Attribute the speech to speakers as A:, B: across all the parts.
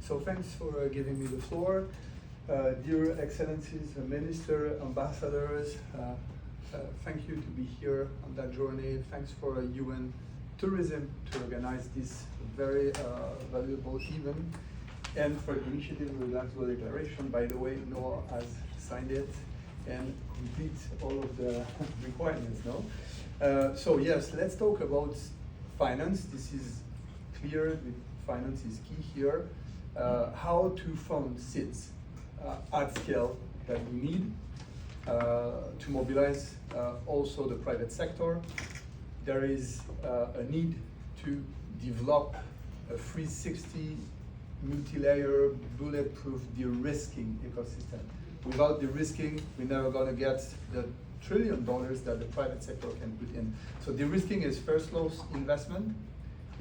A: So thanks for giving me the floor. Dear Excellencies, Minister, Ambassadors, thank you to be here on that journey. Thanks for UN Tourism to organize this very valuable event, and for the initiative of the Glasgow Declaration. By the way, Noah has signed it and complete all of the requirements, no? So yes, let's talk about finance. This is clear, finance is key here. How to fund SIDS at scale that we need to mobilize also the private sector. There is a need to develop a 360 multi-layer bulletproof de-risking ecosystem. Without de-risking, we're never gonna get the $1 trillion that the private sector can put in. So de-risking is first loss investment.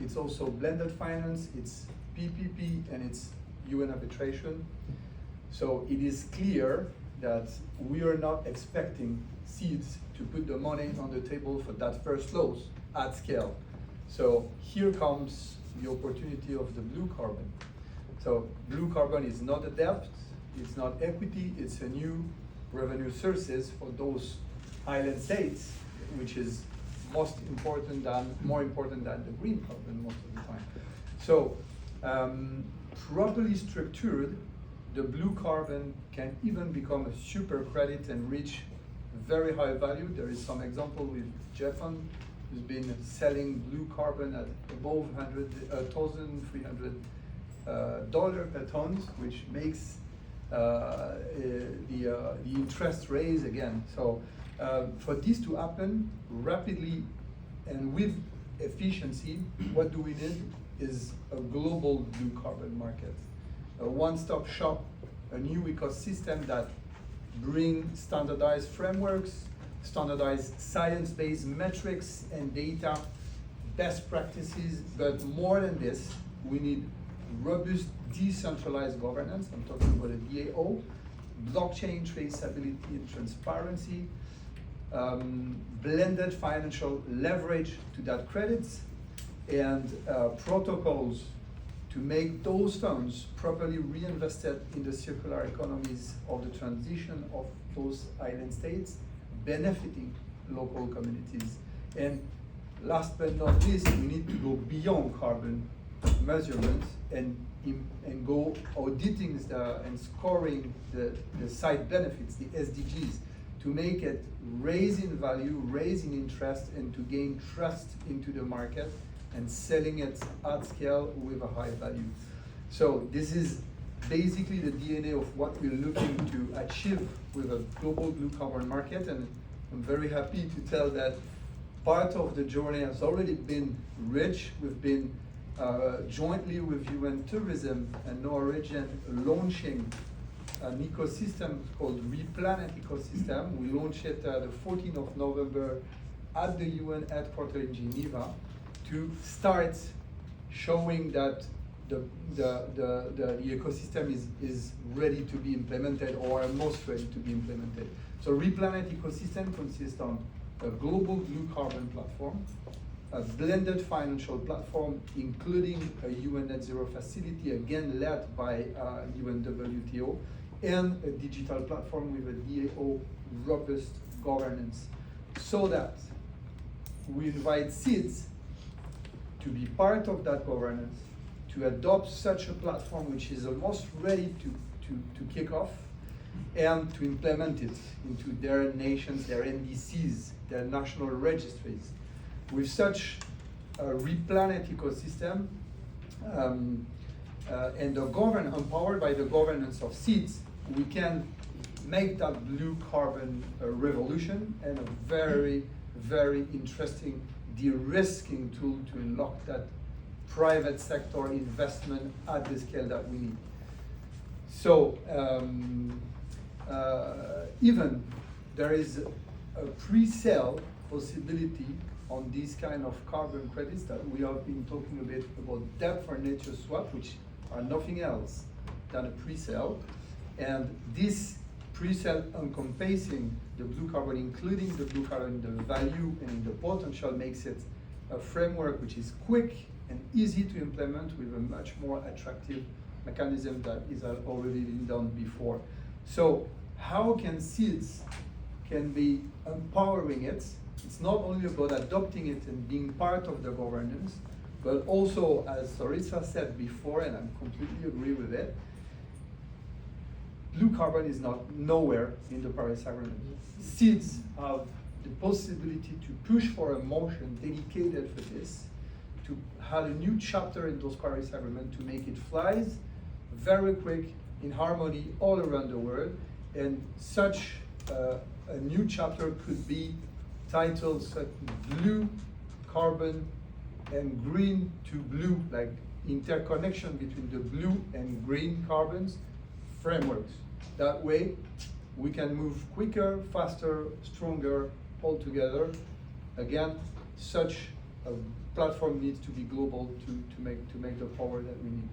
A: It's also blended finance, it's PPP, and it's UN arbitration. So it is clear that we are not expecting SIDS to put the money on the table for that first loss at scale. So here comes the opportunity of the blue carbon. So blue carbon is not a debt, it's not equity, it's a new revenue sources for those island states, which is more important than the green carbon most of the time. So properly structured, the blue carbon can even become a super credit and reach very high value. There is some example with Japan, who's been selling blue carbon at above $1,300 per ton, which makes the interest raise again. So for this to happen rapidly and with efficiency, what do we need is a global blue carbon market, a one-stop shop, a new ecosystem that bring standardized frameworks, standardized science-based metrics and data, best practices, but more than this, we need robust decentralized governance. I'm talking about a DAO, blockchain traceability and transparency, blended financial leverage to that credits, and protocols to make those funds properly reinvested in the circular economies of the transition of those island states, benefiting local communities. And last but not least, we need to go beyond carbon measurements and go auditing and scoring the side benefits, the SDGs, to make it raise in value, raise in interest, and to gain trust into the market and selling it at scale with a high value. So this is basically the DNA of what we're looking to achieve with a global blue carbon market, and I'm very happy to tell that part of the journey has already been reached. We've been jointly with UN Tourism and NOAA region launching an ecosystem called Replanet Ecosystem. We launched it the 14th of November at the UN headquarters in Geneva to start showing that the ecosystem is ready to be implemented, or almost ready to be implemented. So Replanet Ecosystem consists on a global blue carbon platform, a blended financial platform, including a UN Net Zero facility, again led by UNWTO, and a digital platform with a DAO robust governance, so that we invite SIDS to be part of that governance, to adopt such a platform which is almost ready to kick off, and to implement it into their nations, their NDCs, their national registries. With such a Replanet ecosystem and empowered by the governance of SIDS, we can make that blue carbon revolution and a very, very interesting de-risking tool to unlock that private sector investment at the scale that we need. So even there is a pre-sale possibility on these kind of carbon credits that we have been talking a bit about debt for nature swap, which are nothing else than a pre-sale. And this pre-sale encompassing the blue carbon, including the blue carbon, the value and the potential, makes it a framework which is quick and easy to implement with a much more attractive mechanism that is already been done before. So how can SIDS can be empowering it? It's not only about adopting it and being part of the governance, but also, as Sarissa said before, and I completely agree with it, blue carbon is not nowhere in the Paris Agreement. SIDS have the possibility to push for a motion dedicated for this, to have a new chapter in those Paris Agreement to make it flies very quick, in harmony all around the world, and such a new chapter could be titled such blue carbon and green to blue, like interconnection between the blue and green carbons frameworks. That way, we can move quicker, faster, stronger all together. Again, such a platform needs to be global to make the power that we need.